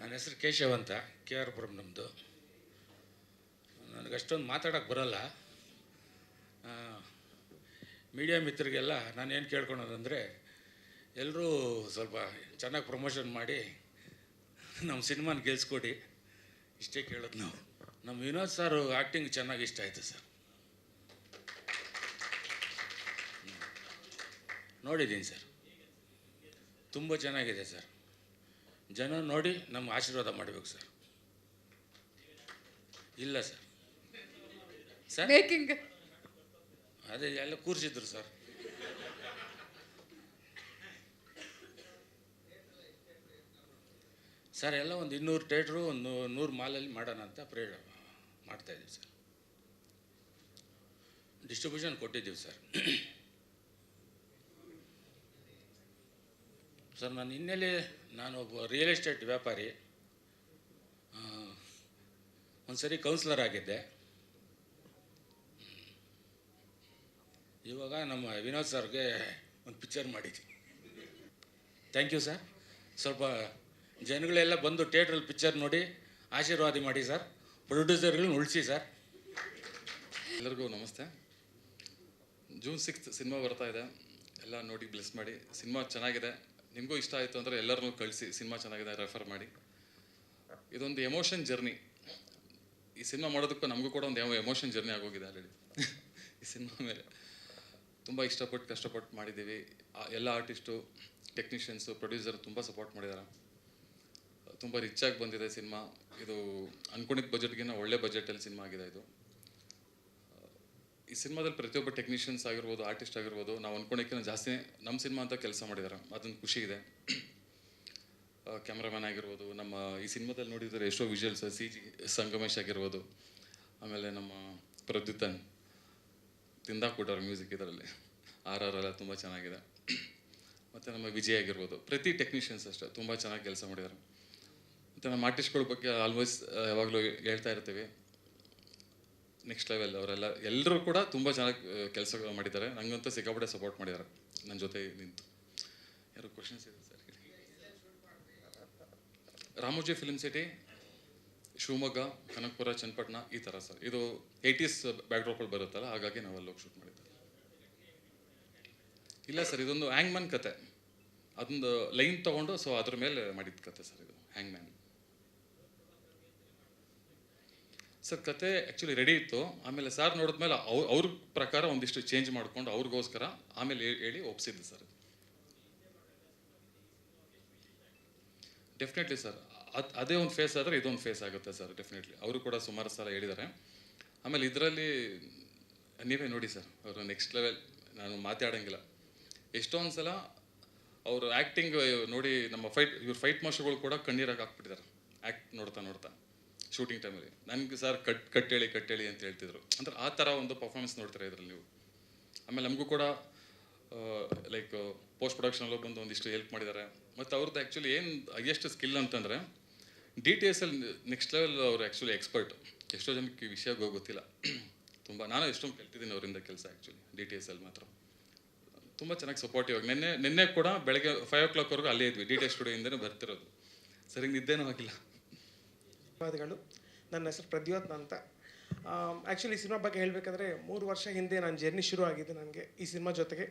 ನನ್ನ ಹೆಸರು ಕೇಶವ್ ಅಂತ, ಕೆ ಆರ್ ಪುರಂ ನಮ್ಮದು. ನನಗೆ ಅಷ್ಟೊಂದು ಮಾತಾಡೋಕ್ಕೆ ಬರೋಲ್ಲ. ಮೀಡಿಯಾ ಮಿತ್ರರಿಗೆಲ್ಲ ನಾನು ಏನು ಕೇಳ್ಕೊಳೋದಂದರೆ, ಎಲ್ಲರೂ ಸ್ವಲ್ಪ ಚೆನ್ನಾಗಿ ಪ್ರಮೋಷನ್ ಮಾಡಿ ನಮ್ಮ ಸಿನಿಮಾನ ಗೆಲ್ಸ್ಕೊಡಿ, ಇಷ್ಟೇ ಕೇಳೋದು ನಾವು. ನಮ್ಮ ವಿನೋದ್ ಸರ್ ಆ್ಯಕ್ಟಿಂಗ್ ಚೆನ್ನಾಗಿ ಇಷ್ಟ ಆಯಿತು ಸರ್. ನೋಡಿದ್ದೀನಿ ಸರ್, ತುಂಬ ಚೆನ್ನಾಗಿದೆ ಸರ್. ಜನ ನೋಡಿ ನಮ್ಗೆ ಆಶೀರ್ವಾದ ಮಾಡಬೇಕು ಸರ್. ಇಲ್ಲ ಸರ್ ಸರ್ ಮೇಕಿಂಗ್ ಅದೇ ಎಲ್ಲ ಕೂರಿಸಿದ್ರು ಸರ್. ಸರ್ ಎಲ್ಲ ಒಂದು 200 ಥಿಯೇಟ್ರು, ಒಂದು 100 ಮಾಲಲ್ಲಿ ಮಾಡೋಣ ಅಂತ ಮಾಡ್ತಾಯಿದ್ದೀವಿ ಸರ್. ಡಿಸ್ಟ್ರಿಬ್ಯೂಷನ್ ಕೊಟ್ಟಿದ್ದೀವಿ ಸರ್. ಸರ್ ನಾನು ಹಿನ್ನೆಲೆ, ನಾನು ಒಬ್ಬ ರಿಯಲ್ ಎಸ್ಟೇಟ್ ವ್ಯಾಪಾರಿ. ಒಂದು ಸರಿ ಕೌನ್ಸಿಲರ್ ಆಗಿದ್ದೆ. ಇವಾಗ ನಮ್ಮ ವಿನೋದ್ ಸರ್ಗೆ ಒಂದು ಪಿಕ್ಚರ್ ಮಾಡಿದ್ವಿ. Thank you sir. ಸ್ವಲ್ಪ ಜನಗಳೆಲ್ಲ ಬಂದು ಥಿಯೇಟ್ರಲ್ಲಿ ಪಿಕ್ಚರ್ ನೋಡಿ ಆಶೀರ್ವಾದ ಮಾಡಿ ಸರ್. ಪ್ರೊಡ್ಯೂಸರ್ಗಳನ್ನ ಉಳಿಸಿ ಸರ್. ಎಲ್ಲರಿಗೂ ನಮಸ್ತೆ. ಜೂನ್ 6 ಸಿನಿಮಾ ಬರ್ತಾ ಇದೆ, ಎಲ್ಲ ನೋಡಿ ಬ್ಲೆಸ್ ಮಾಡಿ. ಸಿನಿಮಾ ಚೆನ್ನಾಗಿದೆ, ನಿಮಗೂ ಇಷ್ಟ ಆಯಿತು ಅಂದರೆ ಎಲ್ಲರನ್ನೂ ಕಳಿಸಿ. ಸಿನಿಮಾ ಚೆನ್ನಾಗಿದೆ, ರೆಫರ್ ಮಾಡಿ. ಇದೊಂದು ಎಮೋಷನ್ ಜರ್ನಿ. ಈ ಸಿನಿಮಾ ಮಾಡೋದಕ್ಕೂ ನಮಗೂ ಕೂಡ ಒಂದು ಎಮೋಷನ್ ಜರ್ನಿ ಆಗೋಗಿದೆ ಆಲ್ರೆಡಿ. ಈ ಸಿನಿಮಾ ಮೇಲೆ ತುಂಬ ಇಷ್ಟಪಟ್ಟು ಕಷ್ಟಪಟ್ಟು ಮಾಡಿದ್ದೀವಿ. ಎಲ್ಲ ಆರ್ಟಿಸ್ಟು, ಟೆಕ್ನಿಷಿಯನ್ಸು, ಪ್ರೊಡ್ಯೂಸರ್ ತುಂಬ ಸಪೋರ್ಟ್ ಮಾಡಿದ್ದಾರೆ. ತುಂಬ ರಿಚಾಗಿ ಬಂದಿದೆ ಸಿನಿಮಾ. ಇದು ಅಂದ್ಕೊಂಡಿದ್ದ ಬಜೆಟ್ಗಿಂತ ಒಳ್ಳೆ ಬಜೆಟಲ್ಲಿ ಸಿನಿಮಾ ಆಗಿದೆ ಇದು. ಈ ಸಿನಿಮಾದಲ್ಲಿ ಪ್ರತಿಯೊಬ್ಬ ಟೆಕ್ನಿಷಿಯನ್ಸ್ ಆಗಿರ್ಬೋದು, ಆರ್ಟಿಸ್ಟ್ ಆಗಿರ್ಬೋದು, ನಾವು ಅಂದ್ಕೊಂಡಿದ್ದಕ್ಕಿಂತ ಜಾಸ್ತಿ ನಮ್ಮ ಸಿನಿಮಾ ಅಂತ ಕೆಲಸ ಮಾಡಿದ್ದಾರೆ. ಅದೊಂದು ಖುಷಿ ಇದೆ. ಕ್ಯಾಮ್ರಾಮನ್ ಆಗಿರ್ಬೋದು, ನಮ್ಮ ಈ ಸಿನಿಮಾದಲ್ಲಿ ನೋಡಿದರೆ ಎಷ್ಟೋ ವಿಜುವಲ್ಸ್, CG ಸಂಗಮೇಶ್ ಆಗಿರ್ಬೋದು, ಆಮೇಲೆ ನಮ್ಮ ಪ್ರದ್ಯುತನ್ ತಿಂದಾಕ್ಬಿಟ್ಟವ್ರ ಮ್ಯೂಸಿಕ್ ಇದರಲ್ಲಿ. RR ಎಲ್ಲ ತುಂಬ ಚೆನ್ನಾಗಿದೆ. ಮತ್ತು ನಮ್ಮ ವಿಜಯ್ ಆಗಿರ್ಬೋದು, ಪ್ರತಿ ಟೆಕ್ನಿಷಿಯನ್ಸ್ ಅಷ್ಟೇ ತುಂಬ ಚೆನ್ನಾಗಿ ಕೆಲಸ ಮಾಡಿದ್ದಾರೆ. ಮತ್ತು ನಮ್ಮ ಆರ್ಟಿಸ್ಟ್ಗಳ ಬಗ್ಗೆ ಆಲ್ಮೋಸ್ಟ್ ಯಾವಾಗಲೂ ಹೇಳ್ತಾ ಇರ್ತೀವಿ, ನೆಕ್ಸ್ಟ್ ಲೆವೆಲ್ ಅವರೆಲ್ಲ. ಎಲ್ಲರೂ ಕೂಡ ತುಂಬ ಚೆನ್ನಾಗಿ ಕೆಲಸ ಮಾಡಿದ್ದಾರೆ. ನನಗಂತೂ ಸಿಕ್ಕಾಪಟ್ಟೆ ಸಪೋರ್ಟ್ ಮಾಡಿದ್ದಾರೆ ನನ್ನ ಜೊತೆ ನಿಂತು. ಯಾರು ಕ್ವಶನ್ಸ್ ಇದೆ sir? Ramoji film city, Shivamogga, Kanakapura, Channapatna, ಈ ಥರ ಸರ್. ಇದು 80s ಬ್ಯಾಕ್ಡ್ರಾಪಲ್ಲಿ ಬರುತ್ತಲ್ಲ, ಹಾಗಾಗಿ ನಾವು ಅಲ್ಲಿ ಹೋಗಿ ಶೂಟ್ ಮಾಡಿದ್ದೆ. ಇಲ್ಲ ಸರ್, ಇದೊಂದು ಹ್ಯಾಂಗ್ಮ್ಯಾನ್ ಕತೆ. ಅದೊಂದು ಲೈನ್ ತೊಗೊಂಡು ಸೊ ಅದ್ರ ಮೇಲೆ ಮಾಡಿದ ಕತೆ ಸರ್ ಇದು, ಹ್ಯಾಂಗ್ಮ್ಯಾನ್. ಸರ್ ಕತೆ ಆ್ಯಕ್ಚುಲಿ ರೆಡಿ ಇತ್ತು. ಆಮೇಲೆ ಸರ್ ನೋಡಿದ್ಮೇಲೆ ಅವ್ರ ಪ್ರಕಾರ ಒಂದಿಷ್ಟು ಚೇಂಜ್ ಮಾಡಿಕೊಂಡು ಅವ್ರಿಗೋಸ್ಕರ ಆಮೇಲೆ ಹೇಳಿ ಒಪ್ಸಿದ್ದು ಸರ್. ಡೆಫಿನೆಟ್ಲಿ ಸರ್, ಅದೇ ಒಂದು ಫೇಸ್ ಆದರೆ ಇದೊಂದು ಫೇಸ್ ಆಗುತ್ತೆ ಸರ್. ಡೆಫಿನೆಟ್ಲಿ ಅವರು ಕೂಡ ಸುಮಾರು ಸಲ ಹೇಳಿದ್ದಾರೆ. ಆಮೇಲೆ ಇದರಲ್ಲಿ ನೀವೇ ನೋಡಿ ಸರ್, ಅವರು ನೆಕ್ಸ್ಟ್ ಲೆವೆಲ್. ನಾನು ಮಾತಾಡೋಂಗಿಲ್ಲ. ಎಷ್ಟೊಂದು ಸಲ ಅವರು ಆ್ಯಕ್ಟಿಂಗ್ ನೋಡಿ ನಮ್ಮ ಇವ್ರ ಫೈಟ್ ಮಾಸ್ಟರ್ಗಳು ಕೂಡ ಕಣ್ಣೀರಾಗಿ ಹಾಕ್ಬಿಟ್ಟಿದ್ದಾರೆ ಆ್ಯಕ್ಟ್ ನೋಡ್ತಾ ನೋಡ್ತಾ ಶೂಟಿಂಗ್ ಟೈಮಲ್ಲಿ. ನನಗೆ ಸರ್ ಕಟ್ಟೇಳಿ ಅಂತ ಹೇಳ್ತಿದ್ರು. ಅಂದ್ರೆ ಆ ಥರ ಒಂದು ಪರ್ಫಾರ್ಮೆನ್ಸ್ ನೋಡ್ತಾರೆ ಇದರಲ್ಲಿ ನೀವು. ಆಮೇಲೆ ನಮಗೂ ಕೂಡ ಲೈಕ್ ಪೋಸ್ಟ್ ಪ್ರೊಡಕ್ಷನಲ್ಲೂ ಬಂದು ಒಂದಿಷ್ಟು ಹೆಲ್ಪ್ ಮಾಡಿದ್ದಾರೆ. ಮತ್ತು ಅವ್ರದ್ದು ಆ್ಯಕ್ಚುಲಿ ಏನು ಹೈಯೆಸ್ಟ್ ಸ್ಕಿಲ್ ಅಂತಂದರೆ DTS ಅಲ್ಲಿ ನೆಕ್ಸ್ಟ್ ಲೆವೆಲ್. ಅವರು ಆ್ಯಕ್ಚುಲಿ ಎಕ್ಸ್ಪರ್ಟ್. ಎಷ್ಟೋ ಜನಕ್ಕೆ ಈ ವಿಷಯ ಗೊತ್ತಿಲ್ಲ. ತುಂಬ ನಾನು ಎಷ್ಟೊಂದು ಕಲ್ತಿದ್ದೀನಿ ಅವರಿಂದ ಕೆಲಸ. ಆ್ಯಕ್ಚುಲಿ DTS ಅಲ್ಲಿ ಮಾತ್ರ ತುಂಬ ಚೆನ್ನಾಗಿ ಸಪೋರ್ಟಿವ್ ಆಗಿ. ನಿನ್ನೆ ಕೂಡ ಬೆಳಗ್ಗೆ 5 o'clockವರೆಗೂ ಅಲ್ಲೇ ಇದ್ವಿ. DTS ಸ್ಟುಡಿಯೋಯಿಂದನೇ ಬರ್ತಿರೋದು. ಸರಿಗೆ ನಿದ್ದೆನೂ ಆಗಿಲ್ಲ. ಧನ್ಯವಾದಗಳು. ನನ್ನ ಹೆಸರು ಪ್ರದ್ಯೋತ್ ಅಂತ. ಆ್ಯಕ್ಚುಲಿ ಈ ಸಿನಿಮಾ ಬಗ್ಗೆ ಹೇಳಬೇಕಂದ್ರೆ 3 ವರ್ಷ ಹಿಂದೆ ನನ್ನ ಜರ್ನಿ ಶುರು ಆಗಿದೆ ನನಗೆ ಈ ಸಿನಿಮಾ ಜೊತೆಗೆ.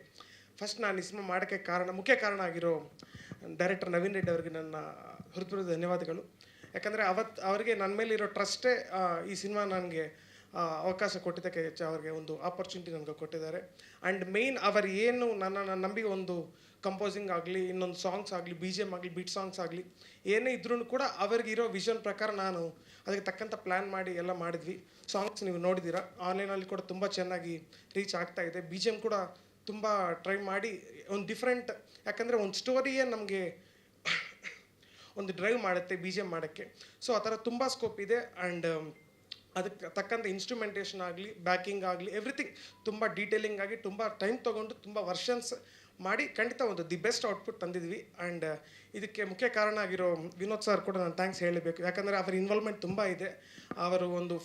ಫಸ್ಟ್ ನಾನು ಈ ಸಿನಿಮಾ ಮಾಡೋಕ್ಕೆ ಮುಖ್ಯ ಕಾರಣ ಆಗಿರೋ ಡೈರೆಕ್ಟರ್ ನವೀನ್ ರೆಡ್ಡಿ ಅವರಿಗೆ ನನ್ನ ಹೃತ್ಪೂರ್ವಕ ಧನ್ಯವಾದಗಳು. ಯಾಕಂದರೆ ಅವರಿಗೆ ನನ್ನ ಮೇಲೆ ಇರೋ ಟ್ರಸ್ಟೇ ಈ ಸಿನಿಮಾ ನನಗೆ ಅವಕಾಶ ಕೊಟ್ಟಿದ್ದಕ್ಕೆ ಅವ್ರಿಗೆ ಒಂದು ಆಪರ್ಚುನಿಟಿ ನನಗೆ ಕೊಟ್ಟಿದ್ದಾರೆ. ಆ್ಯಂಡ್ ಮೇಯ್ನ್ ಅವರು ಏನು ನನ್ನ ನಂಬಿ ಒಂದು ಕಂಪೋಸಿಂಗ್ ಆಗಲಿ, ಇನ್ನೊಂದು ಸಾಂಗ್ಸ್ ಆಗಲಿ, BGM ಆಗಲಿ, ಬೀಟ್ ಸಾಂಗ್ಸ್ ಆಗಲಿ, ಏನೇ ಇದ್ರೂ ಕೂಡ ಅವ್ರಿಗಿರೋ ವಿಷನ್ ಪ್ರಕಾರ ನಾನು ಅದಕ್ಕೆ ತಕ್ಕಂಥ ಪ್ಲ್ಯಾನ್ ಮಾಡಿ ಎಲ್ಲ ಮಾಡಿದ್ವಿ. ಸಾಂಗ್ಸ್ ನೀವು ನೋಡಿದ್ದೀರಾ, ಆನ್ಲೈನಲ್ಲಿ ಕೂಡ ತುಂಬ ಚೆನ್ನಾಗಿ ರೀಚ್ ಆಗ್ತಾಯಿದೆ. BGM ಕೂಡ ತುಂಬ ಟ್ರೈ ಮಾಡಿ ಒಂದು ಡಿಫ್ರೆಂಟ್, ಯಾಕಂದರೆ ಒಂದು ಸ್ಟೋರಿಯೇ ನಮಗೆ ಒಂದು ಡ್ರೈವ್ ಮಾಡುತ್ತೆ BGM ಮಾಡೋಕ್ಕೆ. ಸೊ ಆ ಥರ ತುಂಬ ಸ್ಕೋಪ್ ಇದೆ. ಆ್ಯಂಡ್ ಅದಕ್ಕೆ ತಕ್ಕಂಥ ಇನ್ಸ್ಟ್ರುಮೆಂಟೇಷನ್ ಆಗಲಿ, ಬ್ಯಾಕಿಂಗ್ ಆಗಲಿ, ಎವ್ರಿಥಿಂಗ್ ತುಂಬ ಡೀಟೇಲಿಂಗ್ ಆಗಿ ತುಂಬ ಟೈಮ್ ತೊಗೊಂಡು ತುಂಬ ವರ್ಷನ್ಸ್ ಮಾಡಿ ಖಂಡಿತ ಒಂದು ದಿ ಬೆಸ್ಟ್ ಔಟ್ಪುಟ್ ತಂದಿದ್ವಿ. ಆ್ಯಂಡ್ ಇದಕ್ಕೆ ಮುಖ್ಯ ಕಾರಣ ಆಗಿರೋ ವಿನೋದ್ ಸರ್ ಕೂಡ ನಾನು ಥ್ಯಾಂಕ್ಸ್ ಹೇಳಬೇಕು. ಯಾಕಂದರೆ ಅವರ ಇನ್ವಾಲ್ವ್ಮೆಂಟ್ ತುಂಬ ಇದೆ. ಅವರು ಒಂದು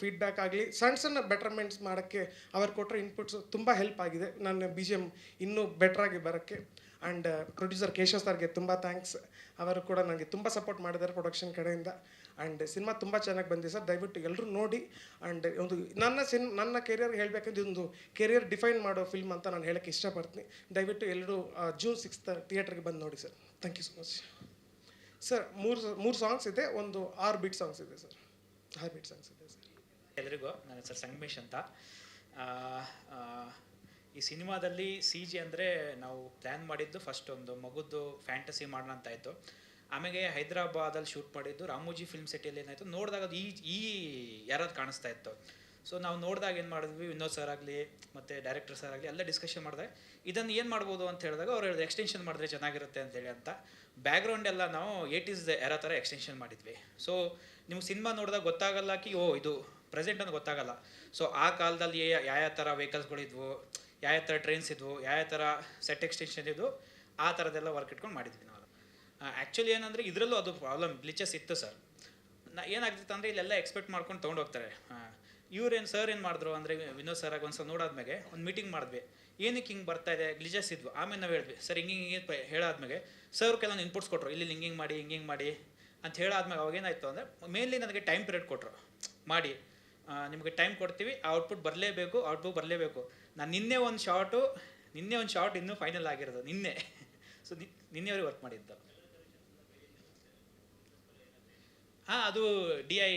ಫೀಡ್ಬ್ಯಾಕ್ ಆಗಲಿ, ಸಣ್ಣ ಬೆಟರ್ಮೆಂಟ್ಸ್ ಮಾಡೋಕ್ಕೆ ಅವ್ರು ಕೊಟ್ಟರೆ ಇನ್ಪುಟ್ಸು ತುಂಬ ಹೆಲ್ಪ್ ಆಗಿದೆ ನನ್ನ BGM ಇನ್ನೂ ಬೆಟ್ರಾಗಿ ಬರೋಕ್ಕೆ. ಆ್ಯಂಡ್ ಪ್ರೊಡ್ಯೂಸರ್ ಕೇಶವ್ ಸರ್ಗೆ ತುಂಬ ಥ್ಯಾಂಕ್ಸ್. ಅವರು ಕೂಡ ನನಗೆ ತುಂಬ ಸಪೋರ್ಟ್ ಮಾಡಿದ್ದಾರೆ ಪ್ರೊಡಕ್ಷನ್ ಕಡೆಯಿಂದ. ಆ್ಯಂಡ್ ಸಿನಿಮಾ ತುಂಬ ಚೆನ್ನಾಗಿ ಬಂದಿದೆ ಸರ್, ದಯವಿಟ್ಟು ಎಲ್ಲರೂ ನೋಡಿ. ಆ್ಯಂಡ್ ಒಂದು ನನ್ನ ಕೆರಿಯರ್ ಹೇಳಬೇಕಂದ್ರೆ ಒಂದು ಕೆರಿಯರ್ ಡಿಫೈನ್ ಮಾಡೋ ಫಿಲ್ಮ್ ಅಂತ ನಾನು ಹೇಳೋಕ್ಕೆ ಇಷ್ಟಪಡ್ತೀನಿ. ದಯವಿಟ್ಟು ಎಲ್ಲರೂ June 6 ಥಿಯೇಟ್ರಿಗೆ ಬಂದು ನೋಡಿ sir. Thank you so much sir. ಮೂರು ಸಾಂಗ್ಸ್ ಇದೆ, ಒಂದು 6 ಬೀಟ್ ಸಾಂಗ್ಸ್ ಇದೆ ಸರ್. 6 ಬೀಟ್ ಸಾಂಗ್ಸ್ ಇದೆ ಸರ್. ಎಲ್ರಿಗೂ ನನ್ನ ಹೆಸರು ಸಂಗಮೇಶ್ ಅಂತ. ಈ ಸಿನಿಮಾದಲ್ಲಿ CG ಅಂದರೆ ನಾವು ಪ್ಲ್ಯಾನ್ ಮಾಡಿದ್ದು ಫಸ್ಟ್ ಒಂದು ಮಗುದ್ದು ಫ್ಯಾಂಟಸಿ ಮಾಡೋಣ ಅಂತ ಇತ್ತು. ಆಮೇಲೆ ಹೈದ್ರಾಬಾದಲ್ಲಿ ಶೂಟ್ ಮಾಡಿದ್ದು ರಾಮೋಜಿ ಫಿಲ್ಮ್ ಸಿಟಿಯಲ್ಲಿ ಏನಾಯಿತು ನೋಡಿದಾಗ ಅದು ಈ ಯಾರಾದ್ರು ಕಾಣಿಸ್ತಾ ಇತ್ತು. ಸೊ ನಾವು ನೋಡಿದಾಗ ಏನು ಮಾಡಿದ್ವಿ, ವಿನೋದ್ ಸರ್ ಆಗಲಿ ಮತ್ತು ಡೈರೆಕ್ಟರ್ ಸರ್ ಆಗಲಿ ಎಲ್ಲ ಡಿಸ್ಕಷನ್ ಮಾಡಿದಾಗ ಇದನ್ನು ಏನು ಮಾಡ್ಬೋದು ಅಂತ ಹೇಳಿದಾಗ ಅವ್ರು ಹೇಳಿದ್ರು ಎಕ್ಸ್ಟೆನ್ಷನ್ ಮಾಡಿದ್ರೆ ಚೆನ್ನಾಗಿರುತ್ತೆ ಅಂತೇಳಿ ಅಂತ. ಬ್ಯಾಕ್ಗ್ರೌಂಡ್ ಎಲ್ಲ ನಾವು 80s ಎರಾ ಥರ ಎಕ್ಸ್ಟೆನ್ಷನ್ ಮಾಡಿದ್ವಿ. ಸೊ ನಿಮ್ಗೆ ಸಿನಿಮಾ ನೋಡಿದಾಗ ಗೊತ್ತಾಗಲ್ಲ ಓ ಇದು ಪ್ರೆಸೆಂಟ್ ಅಂತ ಗೊತ್ತಾಗಲ್ಲ. ಸೊ ಆ ಕಾಲದಲ್ಲಿ ಯಾವ ಥರ ವೆಹಿಕಲ್ಸ್ಗಳಿದ್ವು, ಯಾವ ಥರ ಟ್ರೈನ್ಸ್ ಇದ್ವು, ಯಾವ ಥರ ಸೆಟ್ ಎಕ್ಸ್ಟೆನ್ಷನ್ ಇದ್ವು, ಆ ಥರದ್ದೆಲ್ಲ ವರ್ಕ್ ಇಟ್ಕೊಂಡು ಮಾಡಿದ್ವಿ ನಾವು. ಆ್ಯಕ್ಚುಲಿ ಏನಂದರೆ ಇದರಲ್ಲೂ ಅದು ಪ್ರಾಬ್ಲಮ್ ಗ್ಲಿಚಸ್ ಇತ್ತು ಸರ್. ಏನಾಗ್ತಿತ್ತು ಅಂದರೆ ಇಲ್ಲೆಲ್ಲ ಎಕ್ಸ್ಪೆಕ್ಟ್ ಮಾಡ್ಕೊಂಡು ತೊಗೊಂಡೋಗ್ತಾರೆ. ಸರ್ ಏನು ಮಾಡಿದ್ರು ಅಂದರೆ ವಿನೋದ್ ಸರ್ ಆಗಿ ಒಂದ್ಸಲ ನೋಡಾದ್ಮೇಲೆ ಒಂದು ಮೀಟಿಂಗ್ ಮಾಡಿದ್ವಿ, ಏನಕ್ಕೆ ಹಿಂಗೆ ಬರ್ತಾ ಇದೆ, ಗ್ಲಿಚಸ್ ಇದ್ವು. ಆಮೇಲೆ ನಾವು ಹೇಳಿದ್ವಿ ಸರ್ ಹಿಂಗೆ ಹೇಳಾದ್ಮೇಲೆ ಸರ್ ಕೆಲವೊಂದು ಇನ್ಪುಟ್ಸ್ ಕೊಟ್ಟರು, ಇಲ್ಲಿ ಹಿಂಗೆ ಮಾಡಿ ಅಂತ ಹೇಳಾದ್ಮೇಲೆ ಅವಾಗೇನಾಯಿತು ಅಂದರೆ ಮೇನ್ಲಿ ನನಗೆ ಟೈಮ್ ಪೀರಿಯಡ್ ಕೊಟ್ಟರು, ಮಾಡಿ ನಿಮಗೆ ಟೈಮ್ ಕೊಡ್ತೀವಿ, ಔಟ್ಪುಟ್ ಬರಲೇಬೇಕು. ನಾನು ನಿನ್ನೆ ಒಂದು ಶಾರ್ಟ್ ಇನ್ನೂ ಫೈನಲ್ ಆಗಿರೋದು ನಿನ್ನೆ. ಸೊ ನಿನ್ನೆವರೆಗೆ ವರ್ಕ್ ಮಾಡಿದ್ದು. ಅದು DI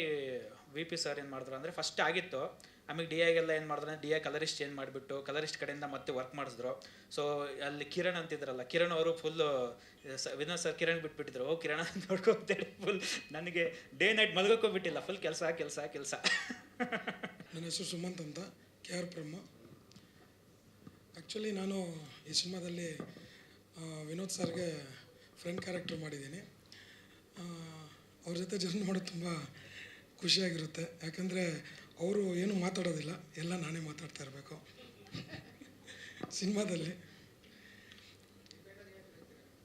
VP ಸರ್ ಏನು ಮಾಡಿದ್ರು ಅಂದರೆ ಫಸ್ಟ್ ಆಗಿತ್ತು. ಆಮೇಲೆ DIಗೆಲ್ಲ ಏನು ಮಾಡಿದ್ರು ಅಂದರೆ DI ಕಲರಿಸ್ಟ್ ಚೇಂಜ್ ಮಾಡಿಬಿಟ್ಟು ಕಲರಿಸ್ಟ್ ಕಡೆಯಿಂದ ಮತ್ತೆ ವರ್ಕ್ ಮಾಡಿಸಿದ್ರು. ಸೊ ಅಲ್ಲಿ ಕಿರಣ್ ಅಂತಿದ್ರಲ್ಲ, ಕಿರಣ್ ಅವರು ಫುಲ್ಲು ವಿನೋದ್ ಸರ್ ಕಿರಣ್ ಬಿಟ್ಬಿಟ್ಟಿದ್ರು. ಕಿರಣ್ ನೋಡ್ಕೊಂತೇಳಿ ಫುಲ್ ನನಗೆ ಡೇ ನೈಟ್ ಮಲ್ಗೋಬಿಟ್ಟಿಲ್ಲ, ಫುಲ್ ಕೆಲಸ. ನನ್ನ ಹೆಸರು ಸುಮಂತ್ ಅಂತ, KR ಬ್ರಹ್ಮ. ಆ್ಯಕ್ಚುಲಿ ನಾನು ಈ ಸಿನಿಮಾದಲ್ಲಿ ವಿನೋದ್ ಸರ್ಗೆ ಫ್ರೆಂಡ್ ಕ್ಯಾರೆಕ್ಟರ್ ಮಾಡಿದ್ದೀನಿ. ಅವ್ರ ಜೊತೆ ಜರ್ನಿ ಮಾಡೋದು ತುಂಬ ಖುಷಿಯಾಗಿರುತ್ತೆ. ಯಾಕಂದರೆ ಅವರು ಏನೂ ಮಾತಾಡೋದಿಲ್ಲ, ಎಲ್ಲ ನಾನೇ ಮಾತಾಡ್ತಾ ಇರಬೇಕು ಸಿನಿಮಾದಲ್ಲಿ.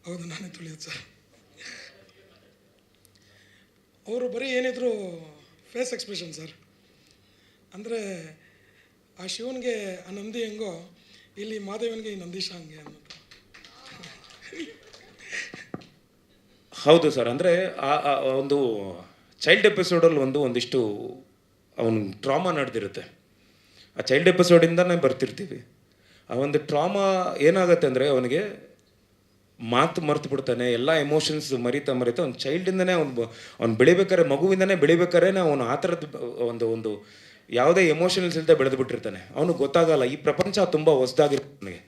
ಹೌದು, ನಾನೇ ತುಳಿಯೋದು ಸರ್. ಅವರು ಬರೀ ಏನಿದ್ರು ಫೇಸ್ ಎಕ್ಸ್ಪ್ರೆಷನ್ ಸರ್. ಅಂದರೆ ಆ ಶಿವನಿಗೆ ಆ ನಂದಿ ಹೆಂಗೋ, ಇಲ್ಲಿ ಮಾದೇವನಿಗೆ ಈ ನಂದೀಶ ಹಂಗೆ ಅನ್ನೋದು. ಹೌದು ಸರ್. ಅಂದರೆ ಆ ಒಂದು ಚೈಲ್ಡ್ ಎಪಿಸೋಡಲ್ಲಿ ಒಂದಿಷ್ಟು ಅವನು ಟ್ರಾಮಾ ನಡೆದಿರುತ್ತೆ. ಆ ಚೈಲ್ಡ್ ಎಪಿಸೋಡಿಂದನೇ ಬರ್ತಿರ್ತೀವಿ. ಆ ಒಂದು ಟ್ರಾಮಾ ಏನಾಗುತ್ತೆ ಅಂದರೆ ಅವನಿಗೆ ಮಾತು ಮರ್ತು ಬಿಡ್ತಾನೆ, ಎಲ್ಲ ಎಮೋಷನ್ಸ್ ಮರಿತಾ ಅವ್ನು ಚೈಲ್ಡಿಂದನೇ ಅವ್ನು ಬೆಳಿಬೇಕಾರೆ, ಮಗುವಿಂದನೇ ಬೆಳಿಬೇಕಾರೆ ಅವನು ಆ ಥರದ್ದು ಒಂದು ಯಾವುದೇ ಎಮೋಷನಲ್ಸ್ ಇಲ್ಲದೆ ಬೆಳೆದು ಬಿಟ್ಟಿರ್ತಾನೆ. ಅವನಿಗೆ ಗೊತ್ತಾಗಲ್ಲ ಈ ಪ್ರಪಂಚ ತುಂಬ ಹೊಸದಾಗಿರುತ್ತೆ ಅವನಿಗೆ.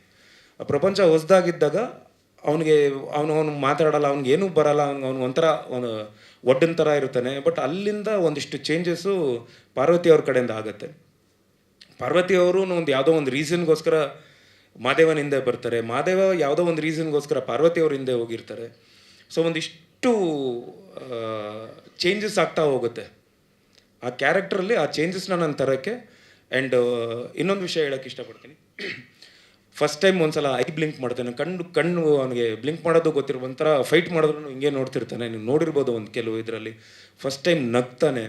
ಆ ಪ್ರಪಂಚ ಹೊಸದಾಗಿದ್ದಾಗ ಅವನಿಗೆ ಅವನು ಮಾತಾಡಲ್ಲ, ಅವ್ನಿಗೇನೂ ಬರಲ್ಲ, ಅವ್ನು ಒಂಥರ ಒಡ್ಡನ ಥರ ಇರ್ತಾನೆ. ಬಟ್ ಅಲ್ಲಿಂದ ಒಂದಿಷ್ಟು ಚೇಂಜಸ್ಸು ಪಾರ್ವತಿ ಅವ್ರ ಕಡೆಯಿಂದ ಆಗುತ್ತೆ. ಪಾರ್ವತಿ ಅವರು ಯಾವುದೋ ಒಂದು ರೀಸನ್ಗೋಸ್ಕರ ಮಾದೇವನ ಹಿಂದೆ ಬರ್ತಾರೆ, ಮಾದೇವ ಯಾವುದೋ ಒಂದು ರೀಸನ್ಗೋಸ್ಕರ ಪಾರ್ವತಿ ಅವ್ರ ಹಿಂದೆ ಹೋಗಿರ್ತಾರೆ. ಸೊ ಒಂದಿಷ್ಟು ಚೇಂಜಸ್ ಆಗ್ತಾ ಹೋಗುತ್ತೆ ಆ ಕ್ಯಾರೆಕ್ಟ್ರಲ್ಲಿ. ಆ ಚೇಂಜಸ್ನ ನಾನು ತರೋಕ್ಕೆ. ಆ್ಯಂಡ್ ಇನ್ನೊಂದು ವಿಷಯ ಹೇಳೋಕ್ಕೆ ಇಷ್ಟಪಡ್ತೀನಿ. ಫಸ್ಟ್ ಟೈಮ್ ಒಂದ್ಸಲ ಐ ಬ್ಲಿಂಕ್ ಮಾಡ್ತಾನೆ, ಕಣ್ಣು ಅವನಿಗೆ ಬ್ಲಿಂಕ್ ಮಾಡೋದು ಗೊತ್ತಿರೋ, ಒಂಥರ ಫೈಟ್ ಮಾಡಿದ್ರು ಹಿಂಗೆ ನೋಡ್ತಿರ್ತಾನೆ. ನೀವು ನೋಡಿರ್ಬೋದು ಒಂದು ಕೆಲವು ಇದರಲ್ಲಿ. ಫಸ್ಟ್ ಟೈಮ್ ನಗ್ತಾನೆ.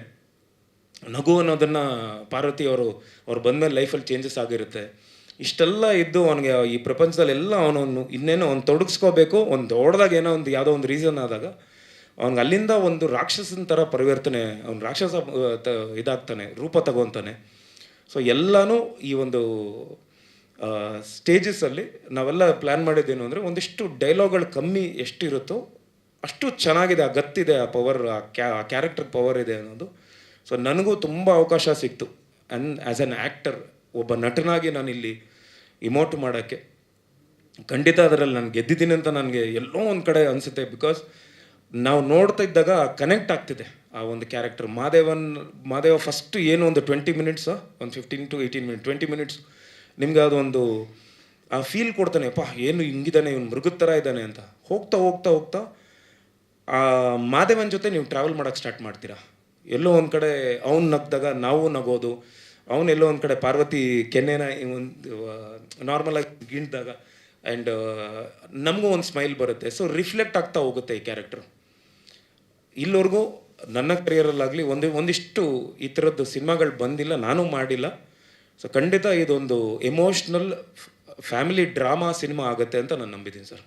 ನಗು ಅನ್ನೋದನ್ನು ಪಾರ್ವತಿ ಅವ್ರು ಬಂದಮೇಲೆ ಲೈಫಲ್ಲಿ ಚೇಂಜಸ್ ಆಗಿರುತ್ತೆ. ಇಷ್ಟೆಲ್ಲ ಇದ್ದು ಅವನಿಗೆ ಈ ಪ್ರಪಂಚದಲ್ಲೆಲ್ಲ ಅವನನ್ನು ಇನ್ನೇನೋ ಅವ್ನು ತೊಡಗಿಸ್ಕೋಬೇಕು, ಒಂದು ದೊಡ್ಡದಾಗ ಏನೋ ಒಂದು ಯಾವುದೋ ಒಂದು ರೀಸನ್ ಆದಾಗ ಅವ್ನಿಗೆ ಅಲ್ಲಿಂದ ಒಂದು ರಾಕ್ಷಸನ ಥರ ಪರಿವರ್ತನೆ, ಅವ್ನು ರಾಕ್ಷಸ ಇದಾಗ್ತಾನೆ, ರೂಪ ತಗೊತಾನೆ. ಸೊ ಎಲ್ಲನೂ ಈ ಒಂದು ಸ್ಟೇಜಸಲ್ಲಿ ನಾವೆಲ್ಲ ಪ್ಲ್ಯಾನ್ ಮಾಡಿದ್ದೇನು ಅಂದರೆ ಒಂದಿಷ್ಟು ಡೈಲಾಗ್ಗಳು ಕಮ್ಮಿ ಎಷ್ಟಿರುತ್ತೋ ಅಷ್ಟು ಚೆನ್ನಾಗಿದೆ, ಆ ಗತ್ತಿದೆ, ಆ ಪವರ್, ಆ ಕ್ಯಾರೆಕ್ಟರ್ ಪವರ್ ಇದೆ ಅನ್ನೋದು. ಸೊ ನನಗೂ ತುಂಬ ಅವಕಾಶ ಸಿಕ್ತು ಆ್ಯಸ್ ಆ್ಯನ್ ಆ್ಯಕ್ಟರ್, ಒಬ್ಬ ನಟನಾಗಿ ನಾನಿಲ್ಲಿ ಇಮೋಟ್ ಮಾಡೋಕ್ಕೆ. ಖಂಡಿತ ಅದರಲ್ಲಿ ನಾನು ಗೆದ್ದಿದ್ದೀನಿ ಅಂತ ನನಗೆ ಎಲ್ಲೋ ಒಂದು ಕಡೆ ಅನಿಸುತ್ತೆ. ಬಿಕಾಸ್ ನಾವು ನೋಡ್ತಾ ಇದ್ದಾಗ ಕನೆಕ್ಟ್ ಆಗ್ತಿದೆ ಆ ಒಂದು ಕ್ಯಾರೆಕ್ಟರ್. ಮಾದೇವ ಫಸ್ಟ್ ಏನು ಒಂದು 20 ಮಿನಿಟ್ಸ್, ಒಂದು 15 to 18 ಮಿನಿಟ್, 20 ಮಿನಿಟ್ಸ್ ನಿಮ್ಗೆ ಅದೊಂದು ಆ ಫೀಲ್ ಕೊಡ್ತಾನೆ, ಅಪ್ಪ ಏನು ಹಿಂಗಿದ್ದಾನೆ, ಇವನು ಮೃಗದ ಥರ ಇದ್ದಾನೆ ಅಂತ. ಹೋಗ್ತಾ ಆ ಮಾದೇವನ ಜೊತೆ ನೀವು ಟ್ರಾವೆಲ್ ಮಾಡೋಕ್ಕೆ ಸ್ಟಾರ್ಟ್ ಮಾಡ್ತೀರಾ. ಎಲ್ಲೋ ಒಂದು ಕಡೆ ಅವ್ನು ನಗ್ದಾಗ ನಾವು ನಗೋದು, ಅವನೆಲ್ಲೋ ಒಂದು ಕಡೆ ಪಾರ್ವತಿ ಕೆನ್ನೆನ ಒಂದು ನಾರ್ಮಲಾಗಿ ಗಿಂಡ್ದಾಗ ಆ್ಯಂಡ್ ನಮಗೂ ಒಂದು ಸ್ಮೈಲ್ ಬರುತ್ತೆ. ಸೊ ರಿಫ್ಲೆಕ್ಟ್ ಆಗ್ತಾ ಹೋಗುತ್ತೆ ಈ ಕ್ಯಾರೆಕ್ಟರ್. ಇಲ್ಲಿವರೆಗೂ ನನ್ನ ಕರಿಯರಲ್ಲಾಗಲಿ ಒಂದಿಷ್ಟು ಈ ಥರದ್ದು ಸಿನಿಮಾಗಳು ಬಂದಿಲ್ಲ, ನಾನು ಮಾಡಿಲ್ಲ. ಸೊ ಖಂಡಿತ ಇದೊಂದು ಎಮೋಷ್ನಲ್ ಫ್ಯಾಮಿಲಿ ಡ್ರಾಮಾ ಸಿನಿಮಾ ಆಗುತ್ತೆ ಅಂತ ನಾನು ನಂಬಿದ್ದೀನಿ ಸರ್.